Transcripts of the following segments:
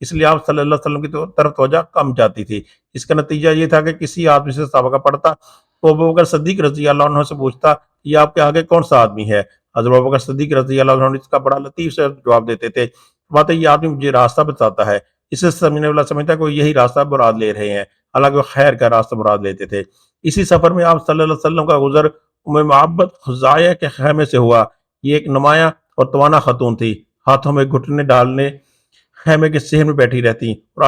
اس لیے آپ صلی اللہ علیہ وسلم کی طرف توجہ کم جاتی تھی۔ اس کا نتیجہ یہ تھا کہ کسی آدمی سے سابقہ پڑتا تو ابوبکر صدیق رضی اللہ عنہ سے پوچھتا یہ آپ کے آگے کون سا آدمی ہے؟ حضرت ابوبکر صدیق رضی اللہ عنہ اس کا بڑا لطیف سے جواب دیتے تھے، فرماتے یہ آدمی مجھے راستہ بتاتا ہے، اسے سمجھنے والا سمجھتا ہے کہ یہی راستہ مراد لے رہے ہیں، حالانکہ وہ خیر کا راستہ مراد لیتے تھے۔ اسی سفر میں آپ صلی اللہ علیہ وسلم کا گزر معبد خزاعہ کے خیمے سے ہوا۔ یہ ایک نمایاں اور توانا خاتون تھی، ہاتھوں میں گھٹنے ڈالنے خیمے کے صحن میں بیٹھی رہتی اور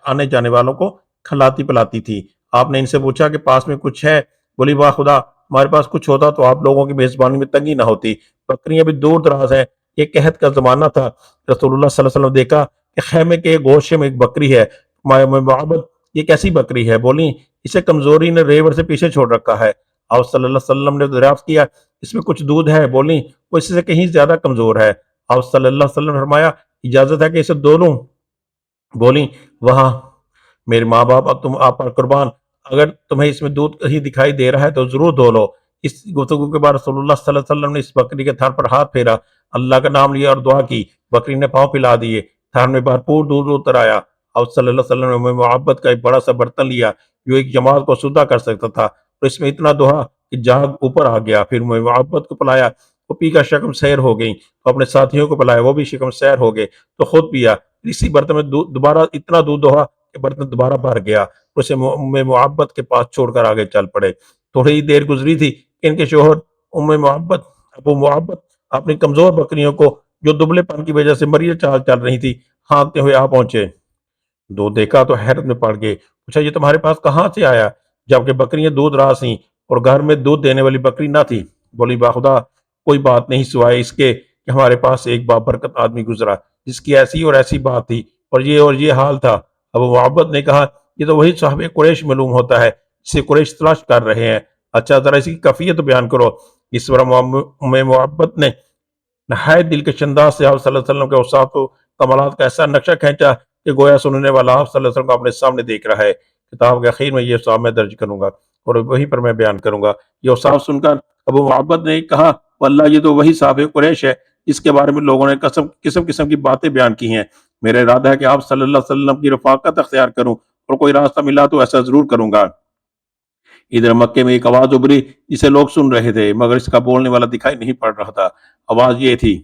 آنے جانے والوں کو کھلاتی پلاتی تھی۔ آپ نے ان سے پوچھا کہ پاس میں کچھ ہے؟ بولی واہ خدا، ہمارے پاس کچھ ہوتا تو آپ لوگوں کی میزبانی میں تنگی نہ ہوتی، بکریاں بھی دور دراز ہیں، یہ قحط کا زمانہ تھا۔ رسول اللہ صلی اللہ علیہ وسلم نے دیکھا کہ خیمے کے گوشے میں ایک بکری ہے۔ معبد یہ کیسی بکری ہے؟ بولی اسے کمزوری نے ریوڑ سے پیچھے چھوڑ رکھا ہے۔ آپ صلی اللہ علیہ وسلم نے دریافت کیا اس میں کچھ دودھ ہے؟ بولی وہ اس سے کہیں زیادہ کمزور ہے۔ آپ صلی اللہ علیہ وسلم نے فرمایا اجازت ہے کہ اسے دو لوں؟ بولی وہاں میرے ماں باپ اب تم آپ پر قربان، اگر تمہیں اس میں دودھ کہیں دکھائی دے رہا ہے تو ضرور دھو لو۔ اس گفتگو کے بعد رسول اللہ صلی اللہ علیہ وسلم نے اس بکری کے تھن پر ہاتھ پھیرا، اللہ کا نام لیا اور دعا کی، بکری نے پاؤں پلا دیے، تھن میں بھرپور دودھ اتر آیا۔ آپ صلی اللہ علیہ وسلم نے ام محبت کا ایک بڑا سا برتن لیا جو ایک جماعت کو سدھا کر سکتا تھا، اور اس میں اتنا دوہا کہ جاگ اوپر آ گیا۔ پھر ام محبت کو پلایا، وہ پی کر شکم سیر ہو گئی، اپنے ساتھیوں کو پلایا، وہ بھی شکم سیر ہو گئے تو خود پیا۔ اسی برتن میں دوبارہ اتنا دودھ دوہا کہ برتن دوبارہ بھر گیا، اسے ام محبت کے پاس چھوڑ کر آگے چل پڑے۔ تھوڑی ہی دیر گزری تھی کہ ان کے شوہر ابو محبت اپنی کمزور بکریوں کو جو دبلے پن کی وجہ سے مریض چال چل رہی تھی ہانکتے ہوئے آ پہنچے۔ دو دیکھا تو حیرت میں پڑ گئے، پوچھا یہ تمہارے پاس کہاں سے آیا؟ جبکہ بکریاں دودھ راس تھیں اور گھر میں دودھ دینے والی بکری نہ تھی۔ بولی باخدا کوئی بات نہیں سوائے اس کے کہ ہمارے پاس ایک بابرکت آدمی گزرا جس کی ایسی اور ایسی بات تھی اور یہ حال تھا۔ ابو محبت نے کہا یہ تو وہی صاحب قریش معلوم ہوتا ہے جسے قریش تلاش کر رہے ہیں، اچھا ذرا اس کی کیفیت بیان کرو۔ اس پر ام محبت نے نہایت دلکش انداز سے آپ صلی اللہ علیہ وسلم کے اوصاف و کمالات کا ایسا نقشہ کھینچا کہ گویا سننے والا آپ صلی اللہ علیہ وسلم کو اپنے سامنے دیکھ رہا ہے۔ کتاب کے اخیر میں یہ اوصاف میں درج کروں گا اور وہیں پر میں بیان کروں گا۔ یہ اوصاف سن کر ابو محبت نے کہا واللہ یہ تو وہی صاحب قریش ہے اس کے بارے میں لوگوں نے قسم قسم کی باتیں بیان کی ہیں۔ میرا ارادہ ہے کہ آپ صلی اللہ علیہ وسلم کی رفاقت اختیار کروں اور کوئی راستہ ملا تو ایسا ضرور کروں گا۔ ادھر مکے میں ایک آواز ابھری جسے لوگ سن رہے تھے مگر اس کا بولنے والا دکھائی نہیں پڑ رہا تھا۔ آواز یہ تھی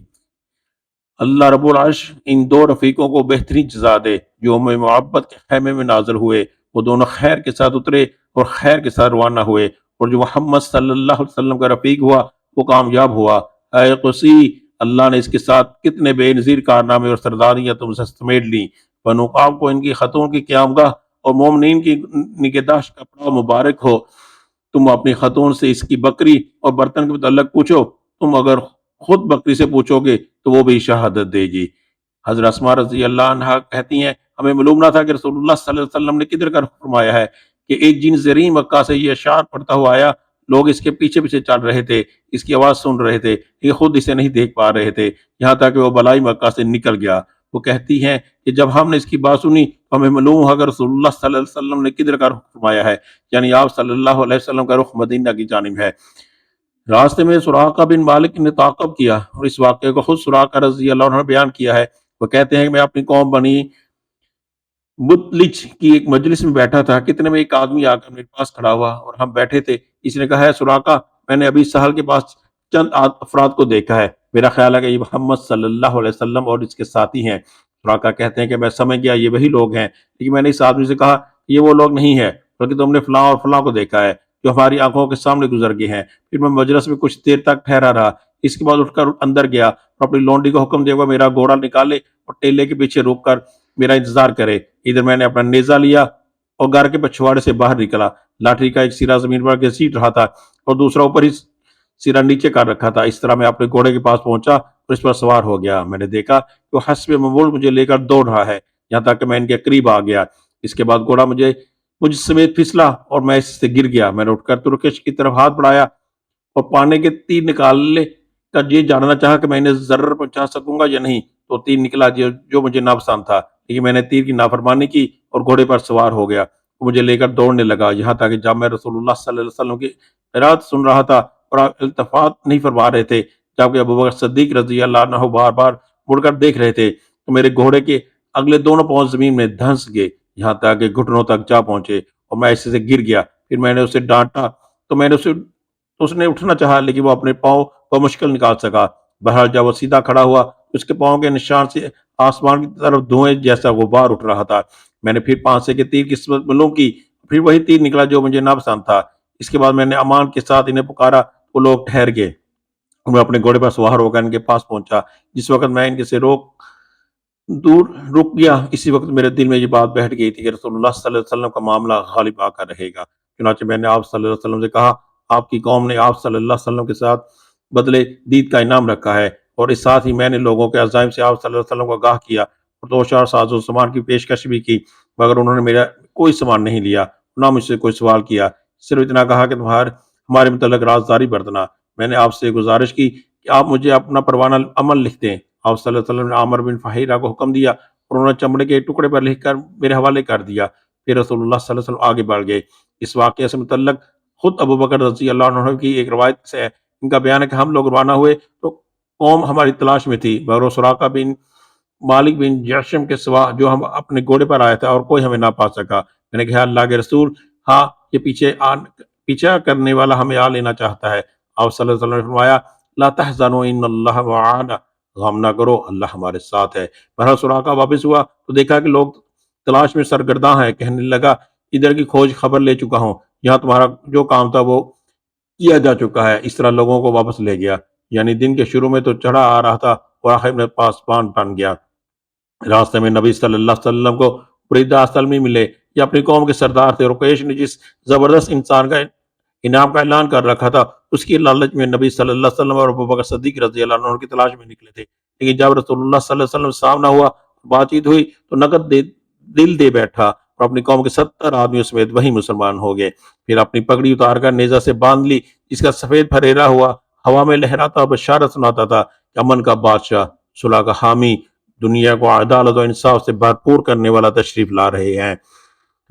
اللہ رب العرش ان دو رفیقوں کو بہترین جزا دے جو ام محبت کے خیمے میں نازل ہوئے، وہ دونوں خیر کے ساتھ اترے اور خیر کے ساتھ روانہ ہوئے، اور جو محمد صلی اللہ علیہ وسلم کا رفیق ہوا وہ کامیاب ہوا۔ اے قسی اللہ نے اس کے ساتھ کتنے بے نظیر کارنامے اور سرداریاں تم سے سمیٹ لیں۔ بنو قاب کو ان کی خطوں کی قیامگاہ اور مومنین کی نگہداشت کا پڑاؤ مبارک ہو۔ تم اپنی خاتون سے اس کی بکری اور برتن کے متعلق پوچھو، تم اگر خود بکری سے پوچھو گے تو وہ بھی شہادت دے گی۔ حضرت اسماء رضی اللہ عنہا کہتی ہیں ہمیں معلوم نہ تھا کہ رسول اللہ صلی اللہ علیہ وسلم نے کدھر کا رخ فرمایا ہے کہ ایک جن زرین مکہ سے یہ اشعار پڑھتا ہوا آیا، لوگ اس کے پیچھے پیچھے چل رہے تھے، اس کی آواز سن رہے تھے، یہ خود اسے نہیں دیکھ پا رہے تھے، یہاں تک کہ وہ بلائی مکہ سے نکل گیا۔ وہ کہتی ہیں کہ جب ہم نے اس کی بات سنی تو ہمیں معلوم ہوا کہ رسول اللہ صلی اللہ علیہ وسلم نے کدھر کا رخ فرمایا ہے، یعنی آپ صلی اللہ علیہ وسلم کا رخ مدینہ کی جانب ہے۔ راستے میں سراقہ بن مالک نے تعاقب کیا اور اس واقعے کو خود سراقہ رضی اللہ عنہ نے بیان کیا ہے۔ وہ کہتے ہیں کہ میں اپنی قوم بنی مطلج کی ایک مجلس میں بیٹھا تھا، کتنے میں ایک آدمی آ کر میرے پاس کھڑا ہوا اور ہم بیٹھے تھے۔ اس نے کہا ہے سراقہ میں نے ابھی سہل کے پاس چند افراد کو دیکھا ہے، میرا خیال ہے کہ یہ محمد صلی اللہ علیہ وسلم اور اس کے ساتھی ہیں۔ سراقہ کہتے ہیں کہ میں سمجھ گیا یہ وہی لوگ ہیں، لیکن میں نے اس آدمی سے کہا یہ وہ لوگ نہیں ہے بلکہ تم نے فلاں اور فلاں کو دیکھا ہے جو ہماری آنکھوں کے سامنے گزر گئے ہیں۔ پھر میں مجلس میں کچھ دیر تک ٹھہرا رہا، اس کے بعد اٹھ کر اندر گیا اور اپنی لونڈی کو حکم دیا ہوا میرا گھوڑا نکالے اور ٹیلے کے پیچھے روک کر میرا انتظار کرے۔ ادھر میں نے اپنا نیزہ لیا اور گھر کے پچھواڑے سے باہر نکلا، لاٹھی کا ایک سرا زمین پر گھسیٹ رہا تھا اور دوسرا اوپر ہی سرا نیچے کر رکھا تھا۔ اس طرح میں اپنے گھوڑے کے پاس پہنچا اور اس پر سوار ہو گیا۔ میں نے دیکھا کہ وہ حسب معمول مجھے لے کر دوڑ رہا ہے، یہاں تک کہ میں ان کے قریب آ گیا۔ اس کے بعد گھوڑا مجھ سمیت پھسلا اور میں اس سے گر گیا۔ میں نے اٹھ کر ترکش کی طرف ہاتھ بڑھایا اور پانے کے تیر نکالنے کا یہ جاننا چاہا کہ میں انہیں ضرر پہنچا سکوں گا یا نہیں، تو تیر نکلا جو مجھے ناپسند تھا، لیکن میں نے تیر کی نافرمانی کی اور گھوڑے پر سوار ہو گیا۔ وہ مجھے لے کر دوڑنے لگا، یہاں تک کہ جب میں رسول اللہ صلی اللہ علیہ وسلم کی قرات سن رہا تھا اور آپ التفات نہیں فرما رہے تھے، جبکہ ابوبکر صدیق رضی اللہ عنہ بار بار مڑ کر دیکھ رہے تھے، تو میرے گھوڑے کے اگلے دونوں پاؤں زمین میں دھنس گئے، یہاں تک کہ گھٹنوں تک جا پہنچے، اور میں ایسے سے گر گیا۔ پھر میں نے اسے ڈانٹا تو میں نے اسے اس نے اٹھنا چاہا، لیکن وہ اپنے پاؤں بمشکل نکال سکا۔ بہرحال جب وہ سیدھا کھڑا ہوا، اس کے پاؤں کے نشان سے آسمان کی طرف دھوئیں جیسا غبار اٹھ رہا تھا۔ میں نے پھر 5 کے تیر کی قسمت معلوم کی، پھر وہی تیر نکلا جو مجھے ناپسند تھا۔ اس کے بعد میں نے امان کے ساتھ انہیں پکارا، وہ لوگ ٹھہر گئے۔ میں اپنے گھوڑے پر سوار ہو کر ان کے پاس پہنچا۔ جس وقت میں ان کے سے دور رک گیا، اسی وقت میرے دل میں یہ بات بیٹھ گئی تھی کہ رسول اللہ صلی اللہ علیہ وسلم کا معاملہ غالب آ کر رہے گا۔ چنانچہ میں نے آپ صلی اللہ علیہ وسلم سے کہا، آپ کی قوم نے آپ صلی اللہ علیہ وسلم کے ساتھ بدلے دید کا انعام رکھا ہے، اور اس ساتھ ہی میں نے لوگوں کے عزائم سے آپ صلی اللہ علیہ وسلم کو آگاہ کیا اور 2 ساز و سامان کی پیشکش بھی کی، مگر انہوں نے میرا کوئی سامان نہیں لیا، نہ مجھ سے کوئی سوال کیا، صرف اتنا کہا کہ ہمارے متعلق رازداری برتنا۔ میں نے آپ سے گزارش کی کہ آپ مجھے اپنا پروانہ عمل لکھ دیں۔ آپ صلی اللہ علیہ وسلم نے عامر بن فہیرہ کو حکم دیا، اور انہوں نے چمڑے کے ٹکڑے پر لکھ کر میرے حوالے کر دیا۔ پھر رسول اللہ صلی اللہ علیہ وسلم آگے بڑھ گئے۔ اس واقعے سے متعلق خود ابو بکر رضی اللہ عنہ کی ایک روایت سے ہے، ان کا بیان ہے کہ ہم لوگ روانہ ہوئے تو قوم ہماری تلاش میں تھی، مگر سراقہ بن مالک بن جعشم کے سوا جو ہم اپنے گھوڑے پر آیا تھا، اور کوئی ہمیں نہ پا سکا۔ میں نے کہا، اللہ کے رسول، ہاں، یہ پیچھا کرنے والا ہمیں آ لینا چاہتا ہے۔ آپ صلی اللہ علیہ وسلم نے فرمایا، لا تحزنوا ان اللہ معنا، غم نہ کرو، اللہ ہمارے ساتھ ہے۔ بہرحال سراقہ واپس ہوا تو دیکھا کہ لوگ تلاش میں سرگرداں ہیں، کہنے لگا، ادھر کی کھوج خبر لے چکا ہوں، یہاں تمہارا جو کام تھا وہ کیا جا چکا ہے۔ اس طرح لوگوں کو واپس لے گیا، یعنی دن کے شروع میں تو چڑھا آ رہا تھا، اور آخر میں پاسبان بن گیا۔ راستے میں نبی صلی اللہ علیہ وسلم کو بریدہ اسلمی ملے، یہ اپنی قوم کے سردار تھے، اور قریش نے جس زبردست انسان کا انعام کا اعلان کر رکھا تھا، اس کی لالچ میں نبی صلی اللہ علیہ وسلم اور ابوبکر صدیق رضی اللہ عنہ کی تلاش میں نکلے تھے، لیکن جب رسول اللہ صلی اللہ علیہ وسلم سامنا ہوا، بات چیت ہوئی، تو دل دے بیٹھا، اور اپنی قوم کے 70 آدمیوں سمیت وہی مسلمان ہو گئے۔ پھر اپنی پگڑی اتار کر نیزہ سے باندھ لی، جس کا سفید پھریرا ہوا ہوا میں لہراتا اور بشارت سناتا تھا کہ امن کا بادشاہ، صلح کا حامی، دنیا کو عدالت و انصاف سے بھرپور کرنے والا تشریف لا رہے ہیں۔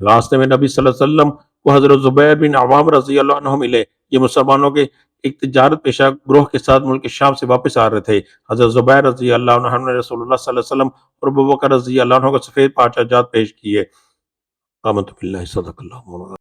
راستے میں نبی صلی اللہ علیہ وسلم کو حضرت زبیر بن عوام رضی اللہ عنہ ملے، یہ مسلمانوں کے ایک تجارت پیشہ گروہ کے ساتھ ملک شام سے واپس آ رہے تھے۔ حضرت زبیر رضی اللہ عنہ نے رسول اللہ صلی اللہ علیہ وسلم اور ابوبکر رضی اللہ عنہ کو سفید پارچہ جات پیش کیے۔ آمنت باللہ، صدق اللہ مولانا۔